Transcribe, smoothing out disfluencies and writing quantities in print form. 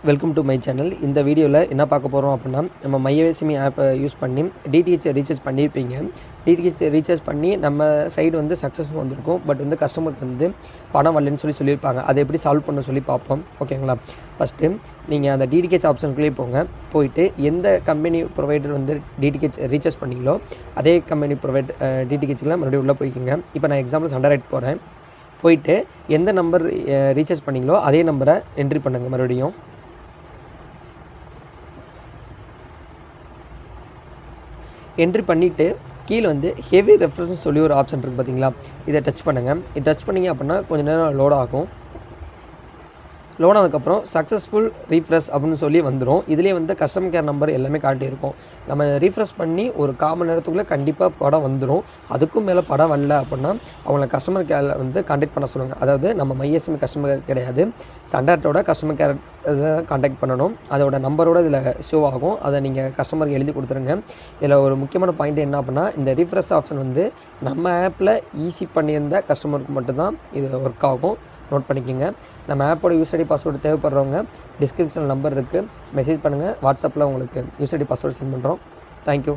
Welcome to my channel. இந்த வீடியோவில் என்ன பார்க்க போகிறோம் அப்படின்னா, நம்ம மையவேசிமி ஆப்பை யூஸ் பண்ணி டிடிஹெச் ரீசார்ஜ் பண்ணியிருப்பீங்க. டிடிஹெச் ரீசார்ஜ் பண்ணி நம்ம சைடு வந்து சக்ஸஸ் வந்திருக்கும். பட் வந்து கஸ்டமருக்கு வந்து பணம் வரலன்னு சொல்லியிருப்பாங்க. அதை எப்படி சால்வ் பண்ண சொல்லி பார்ப்போம். ஓகேங்களா? ஃபஸ்ட்டு நீங்கள் அந்த டிடிஹெச் ஆப்ஷனுக்குள்ளேயே போயிட்டு எந்த கம்பெனி ப்ரொவைடர் வந்து டிடிஹெச் ரீசார்ஜ் பண்ணீங்களோ அதே கம்பெனி டிடிஹெச்சில் மறுபடியும் உள்ளே போய்க்குங்க. இப்போ நான் எக்ஸாம்பிள் சண்டரைட் போகிறேன். போயிட்டு எந்த நம்பர் ரீசார்ஜ் பண்ணீங்களோ அதே நம்பரை என்ட்ரி பண்ணுங்கள். மறுபடியும் என்ட்ரி பண்ணிவிட்டு கீழே வந்து ஹெவி ரெஃப்ரெஷ்னு சொல்லி ஒரு ஆப்ஷன் இருக்குது பார்த்தீங்களா? இதை டச் பண்ணுங்கள். இது டச் பண்ணிங்க அப்படின்னா கொஞ்சம் நேரம் லோட் ஆகும். லோட் ஆனதுக்கப்புறம் சக்ஸஸ்ஃபுல் ரீஃப்ரெஷ் அப்படின்னு சொல்லி வந்துடும். இதிலே வந்து கஸ்டமர் கேர் நம்பர் எல்லாமே காட்டியிருக்கும். நம்ம ரீஃப்ரெஷ் பண்ணி ஒரு 1/4 மணி நேரத்துக்குள்ளே கண்டிப்பாக படம் வந்துடும். அதுக்கும் மேலே படம் வரல அப்படின்னா அவங்கள கஸ்டமர் கேரில் வந்து கான்டாக்ட் பண்ண சொல்லுங்கள். அதாவது நம்ம மையேசிமி கஸ்டமர் கேர் கிடையாது, சண்டர்ட்டோட கஸ்டமர் கேர் கான்டாக்ட் பண்ணணும். அதோட நம்பரோடு இதில் ஷோ ஆகும். அதை நீங்கள் கஸ்டமருக்கு எழுதி கொடுத்துருங்க. இதில் ஒரு முக்கியமான பாயிண்ட் என்ன அப்படின்னா, இந்த ரீஃப்ரெஷ் ஆப்ஷன் வந்து நம்ம ஆப்பில் ஈஸி பண்ணியிருந்த கஸ்டமருக்கு மட்டும்தான் இது ஒர்க் ஆகும். நோட் பண்ணிக்கோங்க. நம்ம ஆப்போட யூசர் ஐடி பாஸ்வேர்டு தேவைப்படுறவங்க டிஸ்கிரிப்ஷனில் நம்பர் இருக்குது, மெசேஜ் பண்ணுங்கள். வாட்ஸ்அப்பில் உங்களுக்கு யூசர் ஐடி பாஸ்வேர்டு சென்ட் பண்ணுறோம். தேங்க்யூ.